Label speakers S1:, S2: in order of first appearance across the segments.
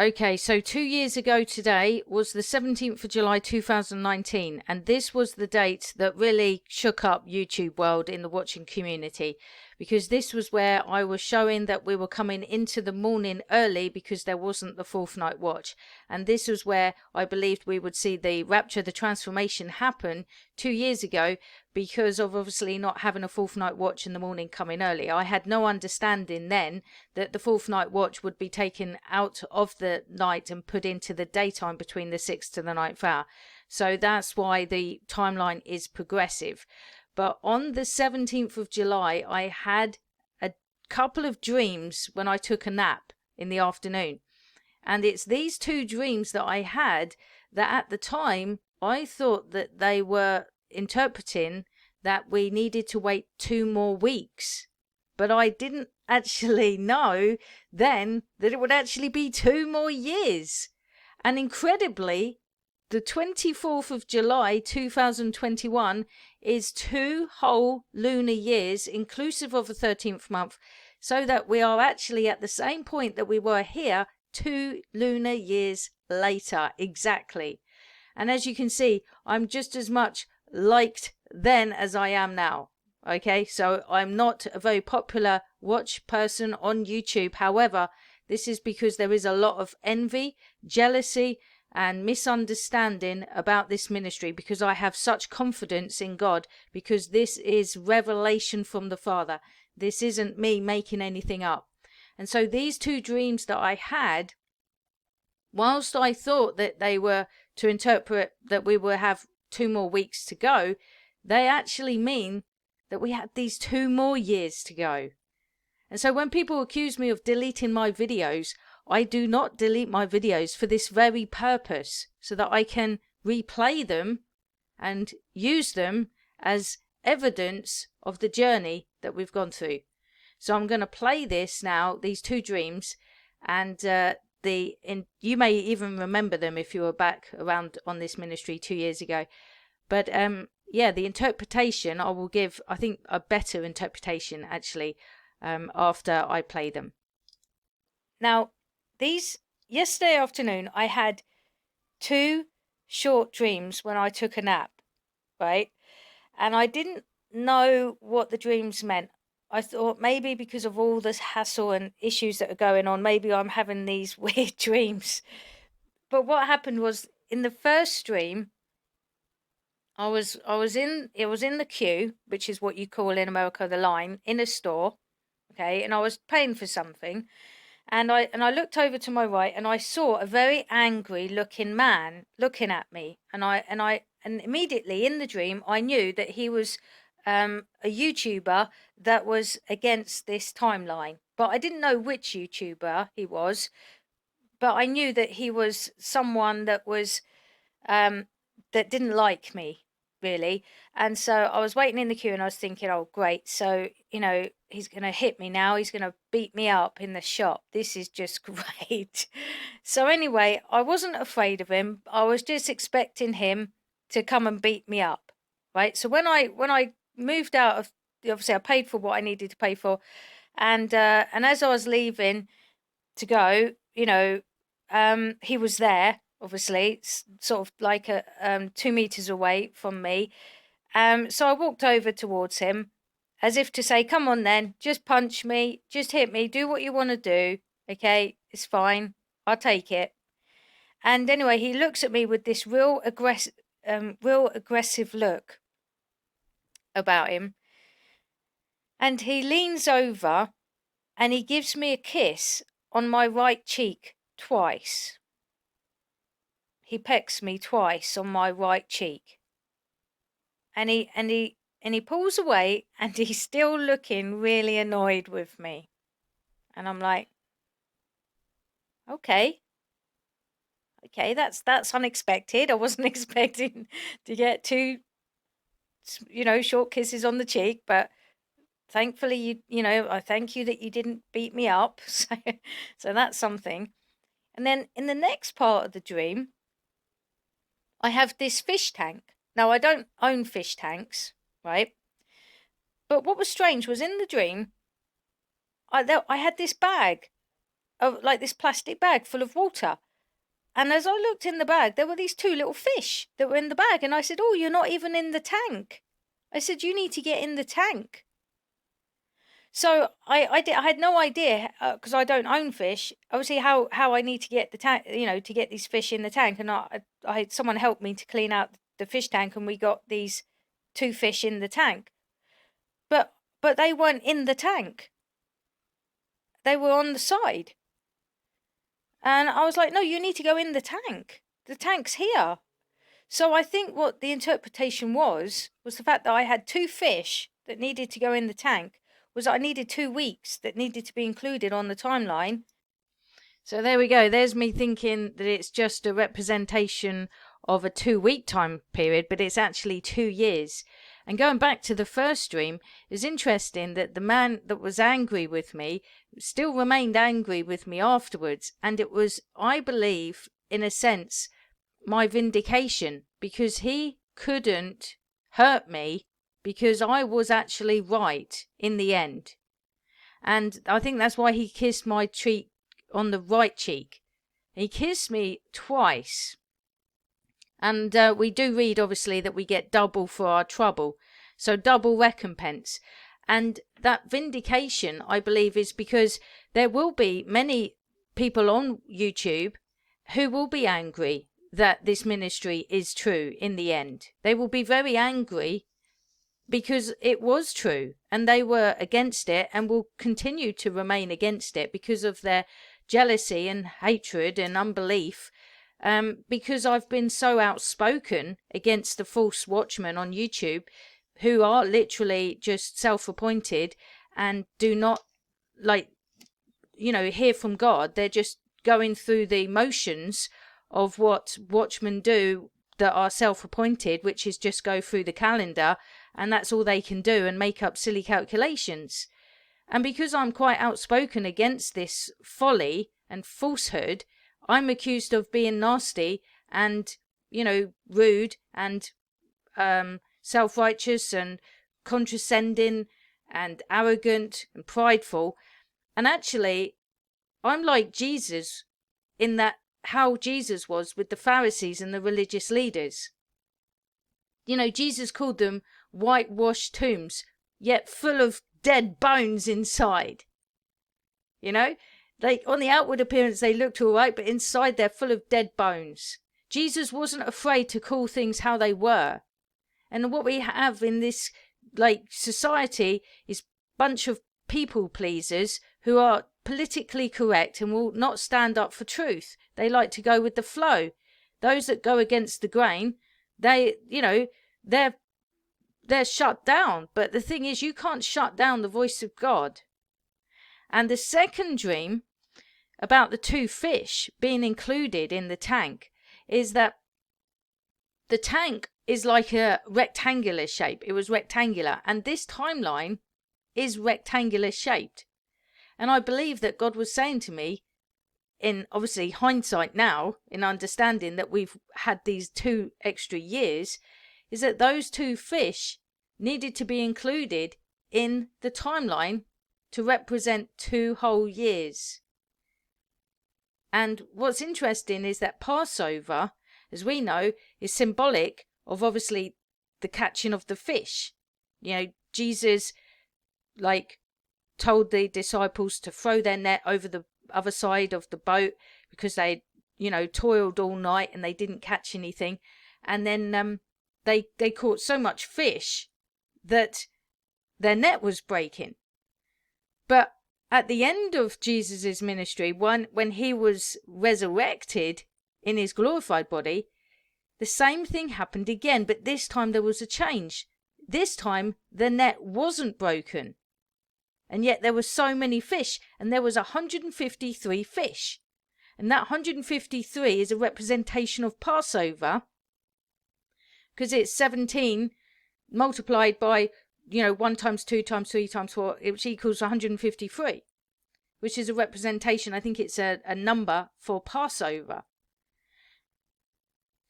S1: Okay, so 2 years ago today was the 17th of July 2019, and this was the date that really shook up YouTube world in the watching community, because this was where I was showing that we were coming into the morning early because there wasn't the fourth night watch. And this was where I believed we would see the rapture, the transformation happen 2 years ago, because of obviously not having a fourth night watch in the morning coming early. I had no understanding then that the fourth night watch would be taken out of the night and put into the daytime between the 6th to the 9th hour. So that's why the timeline is progressive. But on the 17th of July, I had a couple of dreams when I took a nap in the afternoon. And it's these two dreams that I had that at the time I thought that they were interpreting that we needed to wait 2 more weeks. But I didn't actually know then that it would actually be 2 more years. And incredibly, the 24th of July 2021 is 2 whole lunar years, inclusive of the 13th month, so that we are actually at the same point that we were here 2 lunar years later, exactly. And as you can see, I'm just as much liked then as I am now. Okay, so I'm not a very popular watch person on YouTube. However, this is because there is a lot of envy, jealousy, and misunderstanding about this ministry, because I have such confidence in God, because this is revelation from the Father. This isn't me making anything up. And so these two dreams that I had, whilst I thought that they were to interpret that we will have 2 more weeks to go, they actually mean that we had these 2 more years to go. And so when people accuse me of deleting my videos, I do not delete my videos for this very purpose, so that I can replay them and use them as evidence of the journey that we've gone through. So I'm going to play this now, these two dreams, and you may even remember them if you were back around on this ministry 2 years ago. But yeah, the interpretation I will give, I think, a better interpretation actually after I play them. Now, yesterday afternoon, I had 2 short dreams when I took a nap, right? And I didn't know what the dreams meant. I thought maybe because of all this hassle and issues that are going on, maybe I'm having these weird dreams. But what happened was, in the first dream, it was in the queue, which is what you call in America the line, in a store, okay, and I was paying for something. And I looked over to my right, and I saw a very angry looking man looking at me. And immediately in the dream, I knew that he was a YouTuber that was against this timeline. But I didn't know which YouTuber he was. But I knew that he was someone that was that didn't like me, really. And so I was waiting in the queue, and I was thinking, oh, great. So, he's going to hit me now. He's going to beat me up in the shop. This is just great. So anyway, I wasn't afraid of him. I was just expecting him to come and beat me up, right? So when I moved out of, obviously I paid for what I needed to pay for. And as I was leaving to go, he was there, obviously, sort of like 2 meters away from me. So I walked over towards him, as if to say, come on then, just punch me, just hit me, do what you want to do. Okay, it's fine, I'll take it. And anyway, he looks at me with this real aggressive look about him. And he leans over and he gives me a kiss on my right cheek twice. He pecks me twice on my right cheek. And he pulls away, and he's still looking really annoyed with me. And I'm like, okay, that's unexpected. I wasn't expecting to get 2, short kisses on the cheek, but thankfully, I thank you that you didn't beat me up. So that's something. And then in the next part of the dream, I have this fish tank. Now, I don't own fish tanks, right? But what was strange was, in the dream, I had this bag, like this plastic bag full of water. And as I looked in the bag, there were these 2 little fish that were in the bag. And I said, "Oh, you're not even in the tank." I said, "You need to get in the tank." So I had no idea, because I don't own fish, obviously, how I need to get the tank, to get these fish in the tank. And I had someone help me to clean out the fish tank, and we got these 2 fish in the tank. But they weren't in the tank. They were on the side. And I was like, "No, you need to go in the tank. The tank's here." So I think what the interpretation was the fact that I had 2 fish that needed to go in the tank, was that I needed 2 weeks that needed to be included on the timeline. So there we go. There's me thinking that it's just a representation of a 2-week time period, but it's actually 2 years. And going back to the first dream, it's interesting that the man that was angry with me still remained angry with me afterwards. And it was, I believe, in a sense, my vindication, because he couldn't hurt me because I was actually right in the end. And I think that's why he kissed my cheek on the right cheek. He kissed me twice. And we do read, obviously, that we get double for our trouble. So double recompense. And that vindication, I believe, is because there will be many people on YouTube who will be angry that this ministry is true in the end. They will be very angry because it was true, and they were against it and will continue to remain against it because of their jealousy and hatred and unbelief. Because I've been so outspoken against the false watchmen on YouTube, who are literally just self-appointed and do not hear from God. They're just going through the motions of what watchmen do that are self-appointed, which is just go through the calendar, and that's all they can do, and make up silly calculations. And because I'm quite outspoken against this folly and falsehood, I'm accused of being nasty and, rude and self-righteous and condescending and arrogant and prideful. And actually, I'm like Jesus in that how Jesus was with the Pharisees and the religious leaders. Jesus called them whitewashed tombs, yet full of dead bones inside. On the outward appearance, they looked all right, but inside they're full of dead bones. Jesus wasn't afraid to call things how they were. And what we have in this society is a bunch of people pleasers who are politically correct and will not stand up for truth. They like to go with the flow. Those that go against the grain, they're shut down. But the thing is, you can't shut down the voice of God. And the second dream about the 2 fish being included in the tank is that the tank is like a rectangular shape. It was rectangular, and this timeline is rectangular shaped. And I believe that God was saying to me, in obviously hindsight now, in understanding that we've had these 2 extra years, is that those 2 fish needed to be included in the timeline to represent 2 whole years. And what's interesting is that Passover, as we know, is symbolic of obviously the catching of the fish. Jesus told the disciples to throw their net over the other side of the boat because they toiled all night and they didn't catch anything. And then they caught so much fish that their net was breaking. But at the end of Jesus's ministry, when he was resurrected in his glorified body, the same thing happened again, but this time there was a change. This time the net wasn't broken. And yet there were so many fish, and there was 153 fish. And that 153 is a representation of Passover, because it's 17 multiplied by 1 times 2 times 3 times 4, which equals 153, which is a representation. I think it's a number for Passover.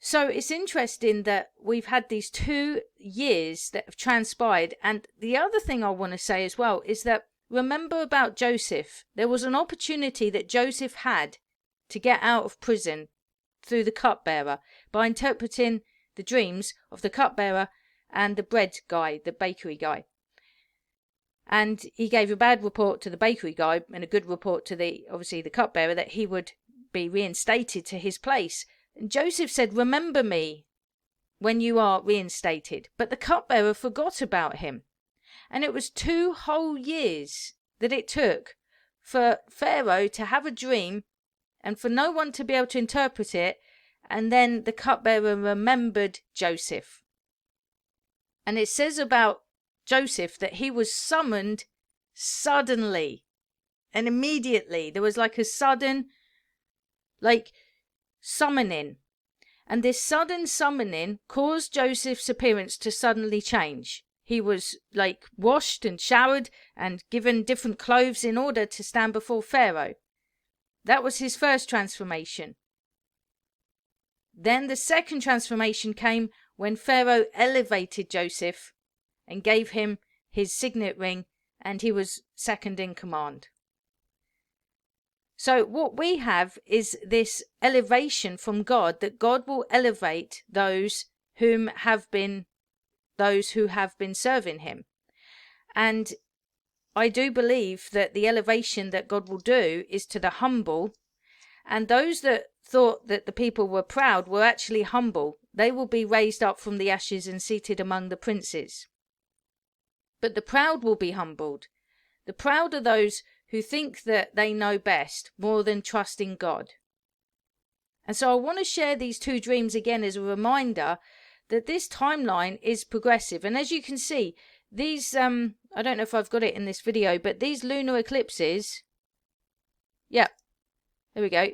S1: So it's interesting that we've had these 2 years that have transpired. And the other thing I want to say as well is that remember about Joseph. There was an opportunity that Joseph had to get out of prison through the cupbearer by interpreting the dreams of the cupbearer and the bread guy, the bakery guy. And he gave a bad report to the bakery guy and a good report to the cupbearer that he would be reinstated to his place. And Joseph said, remember me when you are reinstated. But the cupbearer forgot about him. And it was 2 whole years that it took for Pharaoh to have a dream and for no one to be able to interpret it. And then the cupbearer remembered Joseph. And it says about Joseph that he was summoned suddenly and immediately. There was like a sudden, summoning. And this sudden summoning caused Joseph's appearance to suddenly change. He was washed and showered and given different clothes in order to stand before Pharaoh. That was his first transformation. Then the second transformation came when Pharaoh elevated Joseph and gave him his signet ring, and he was second in command. So what we have is this elevation from God, that God will elevate those who have been serving him. And I do believe that the elevation that God will do is to the humble, and those that thought that the people were proud were actually humble. They will be raised up from the ashes and seated among the princes. But the proud will be humbled. The proud are those who think that they know best more than trust in God. And so I want to share these 2 dreams again as a reminder that this timeline is progressive. And as you can see, these, I don't know if I've got it in this video, but these lunar eclipses, yeah, there we go.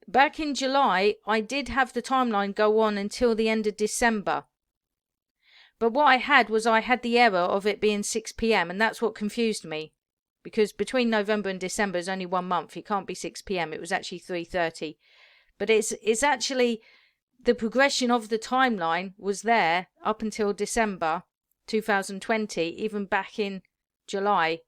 S1: Back in July, I did have the timeline go on until the end of December. But what I had the error of it being 6 p.m. and that's what confused me. Because between November and December is only 1 month. It can't be 6 p.m. It was actually 3:30. But it's actually the progression of the timeline was there up until December 2020, even back in July.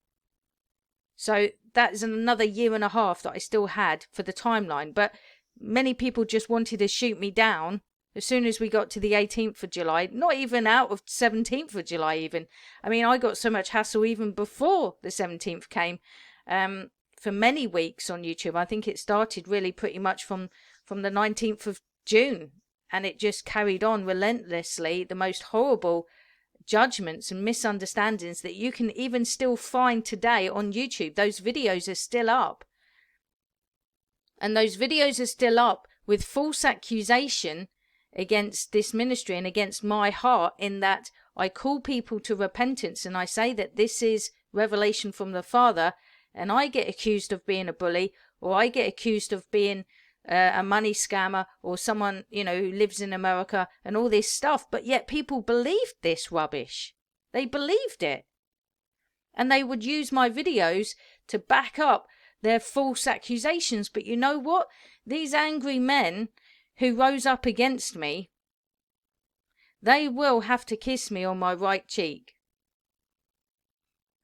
S1: So that is another 1.5 years that I still had for the timeline. But many people just wanted to shoot me down as soon as we got to the 18th of July, not even out of 17th of July even. I mean, I got so much hassle even before the 17th came for many weeks on YouTube. I think it started really pretty much from the 19th of June, and it just carried on relentlessly, the most horrible judgments and misunderstandings that you can even still find today on YouTube. Those videos are still up. And those videos are still up with false accusation against this ministry and against my heart, in that I call people to repentance and I say that this is revelation from the Father, and I get accused of being a bully, or I get accused of being a money scammer, or someone, who lives in America and all this stuff. But yet people believed this rubbish. They believed it. And they would use my videos to back up their false accusations. But you know what? These angry men who rose up against me, they will have to kiss me on my right cheek.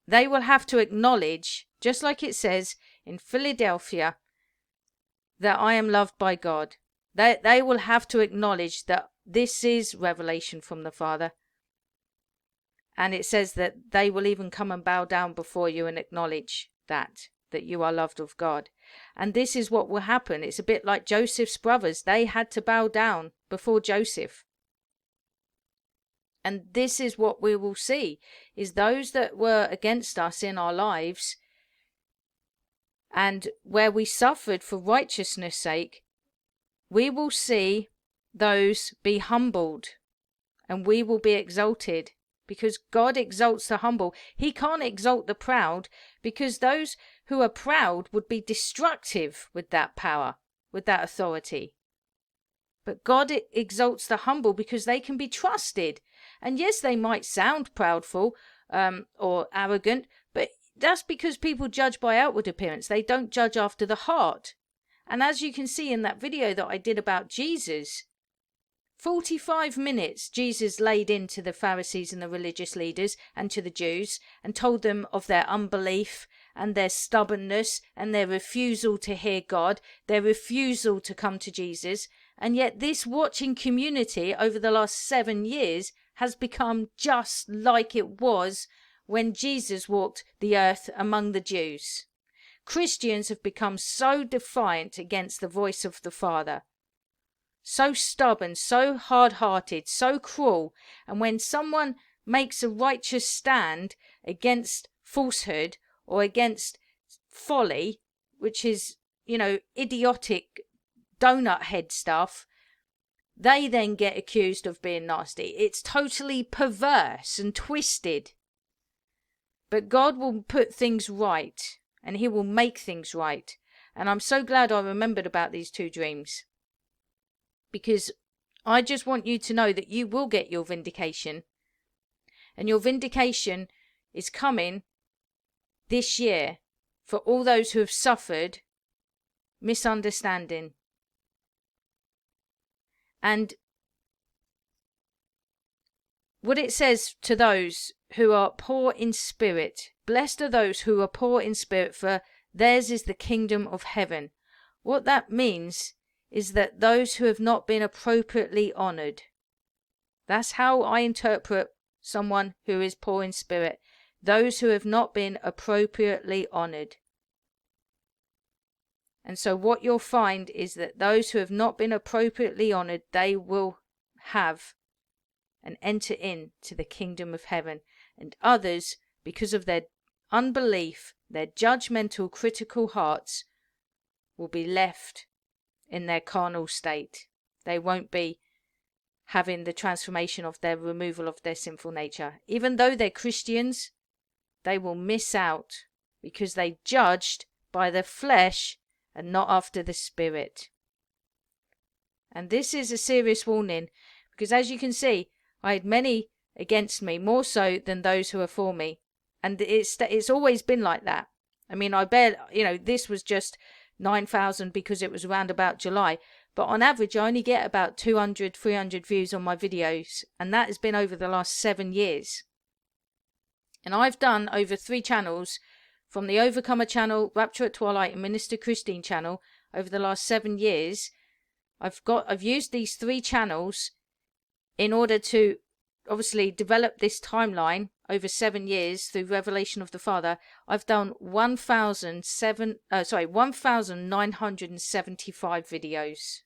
S1: They will have to acknowledge, just like it says in Philadelphia, that I am loved by God. They will have to acknowledge that this is revelation from the Father. And it says that they will even come and bow down before you and acknowledge that you are loved of God. And this is what will happen. It's a bit like Joseph's brothers. They had to bow down before Joseph. And this is what we will see, is those that were against us in our lives and where we suffered for righteousness' sake, we will see those be humbled and we will be exalted, because God exalts the humble. He can't exalt the proud, because those who are proud would be destructive with that power, with that authority. But God exalts the humble because they can be trusted. And yes, they might sound proudful or arrogant, but that's because people judge by outward appearance. They don't judge after the heart. And as you can see in that video that I did about Jesus, 45 minutes Jesus laid into the Pharisees and the religious leaders and to the Jews and told them of their unbelief and their stubbornness and their refusal to hear God, their refusal to come to Jesus. And yet this watching community over the last 7 years has become just like it was when Jesus walked the earth among the Jews. Christians have become so defiant against the voice of the Father, so stubborn, so hard-hearted, so cruel. And when someone makes a righteous stand against falsehood or against folly, which is, idiotic donut head stuff, they then get accused of being nasty. It's totally perverse and twisted. But God will put things right, and he will make things right. And I'm so glad I remembered about these 2 dreams, because I just want you to know that you will get your vindication. And your vindication is coming this year for all those who have suffered misunderstanding. And what it says to those who are poor in spirit, blessed are those who are poor in spirit, for theirs is the kingdom of heaven. What that means is that those who have not been appropriately honoured. That's how I interpret someone who is poor in spirit. Those who have not been appropriately honoured. And so what you'll find is that those who have not been appropriately honoured, they will have and enter into the kingdom of heaven. And others, because of their unbelief, their judgmental, critical hearts, will be left in their carnal state. They won't be having the transformation of their removal of their sinful nature. Even though they're Christians, they will miss out because they judged by the flesh and not after the Spirit. And this is a serious warning, because as you can see, I had many against me, more so than those who are for me. And it's always been like that. I mean, this was just 9,000 because it was around about July. But on average, I only get about 200, 300 views on my videos. And that has been over the last 7 years. And I've done over 3 channels, from the Overcomer channel, Rapture at Twilight, and Minister Christine channel, over the last 7 years. I've used these 3 channels in order to obviously develop this timeline over 7 years through revelation of the Father. I've done 1,975 videos.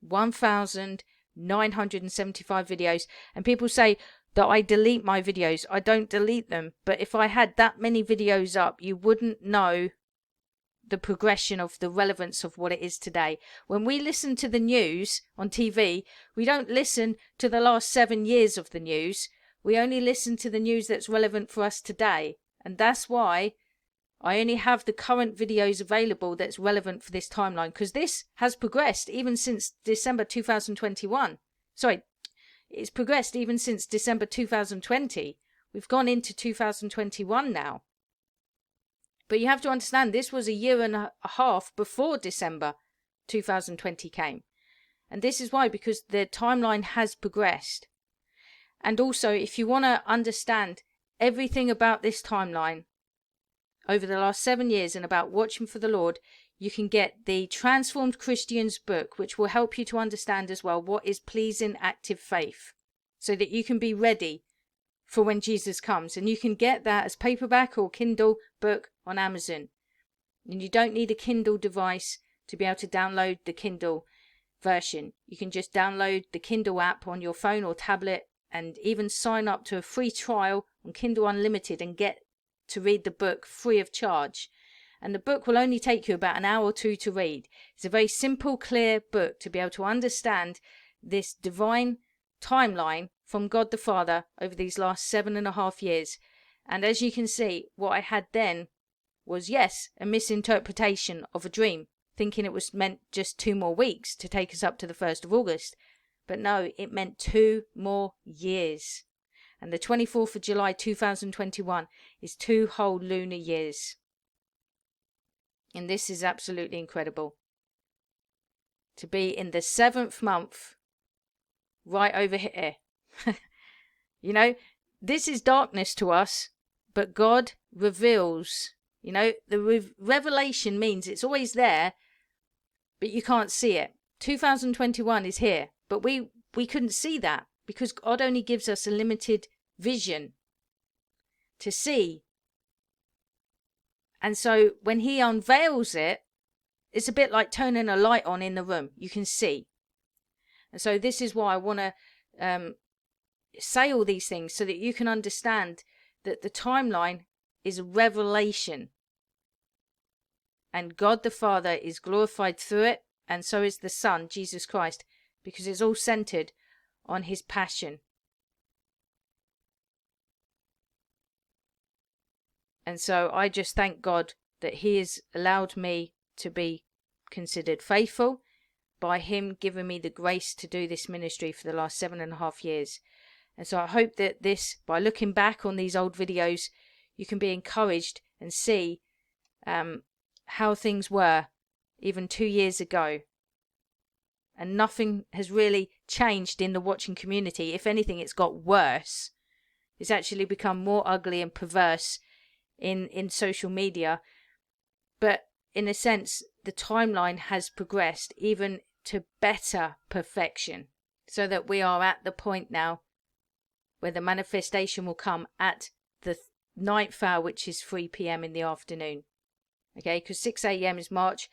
S1: 1,975 videos. And people say that I delete my videos. I don't delete them. But if I had that many videos up, you wouldn't know the progression of the relevance of what it is today. When we listen to the news on TV, we don't listen to the last 7 years of the news. We only listen to the news that's relevant for us today. And that's why I only have the current videos available that's relevant for this timeline, because this has progressed even since December 2021. Sorry, it's progressed even since December 2020. We've gone into 2021 now. But you have to understand, this was a year and a half before December 2020 came. And this is why, because the timeline has progressed. And also, if you want to understand everything about this timeline over the last 7 years and about watching for the Lord, you can get the Transformed Christians book, which will help you to understand as well what is pleasing active faith, so that you can be ready for when Jesus comes. And you can get that as paperback or Kindle book on Amazon. And you don't need a Kindle device to be able to download the Kindle version. You can just download the Kindle app on your phone or tablet, and even sign up to a free trial on Kindle Unlimited and get to read the book free of charge. And the book will only take you about an hour or 2 to read. It's a very simple, clear book to be able to understand this divine timeline from God the Father over these last 7.5 years. And as you can see, what I had then was, yes, a misinterpretation of a dream, thinking it was meant just 2 more weeks to take us up to the 1st of August. But no, it meant 2 more years. And the 24th of July 2021 is 2 whole lunar years. And this is absolutely incredible. to be in the 7th month right over here. You know, this is darkness to us, but God reveals. You know, the revelation means it's always there, but you can't see it. 2021 is here, but we couldn't see that because God only gives us a limited vision to see. And so when he unveils it, it's a bit like turning a light on in the room. You can see. And so this is why I want to say all these things, so that you can understand that the timeline is a revelation. And God the Father is glorified through it, and so is the Son, Jesus Christ, because it's all centered on his passion. And so I just thank God that he has allowed me to be considered faithful, by him giving me the grace to do this ministry for the last 7.5 years. And so I hope that this, by looking back on these old videos, you can be encouraged and see how things were even 2 years ago. And nothing has really changed in the watching community. If anything, it's got worse. It's actually become more ugly and perverse in social media. But in a sense, the timeline has progressed even to better perfection, so that we are at the point now where the manifestation will come at the 9th hour, which is 3 p.m. in the afternoon. Okay, because 6 a.m. is March,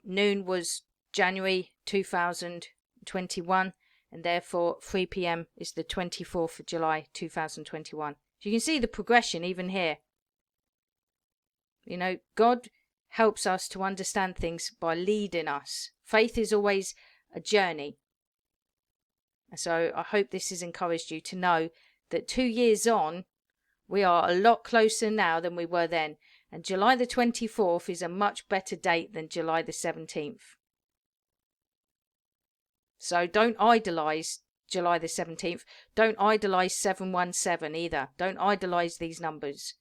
S1: noon was January 2021, and therefore 3 p.m. is the 24th of July 2021. So you can see the progression even here. You know, God helps us to understand things by leading us. Faith is always a journey. So I hope this has encouraged you to know that 2 years on, we are a lot closer now than we were then. And July the 24th is a much better date than July the 17th. So don't idolize July the 17th. Don't idolize 717 either. Don't idolize these numbers.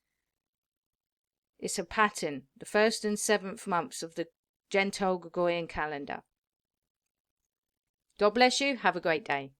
S1: It's a pattern, the 1st and 7th months of the Gentile Gregorian calendar. God bless you. Have a great day.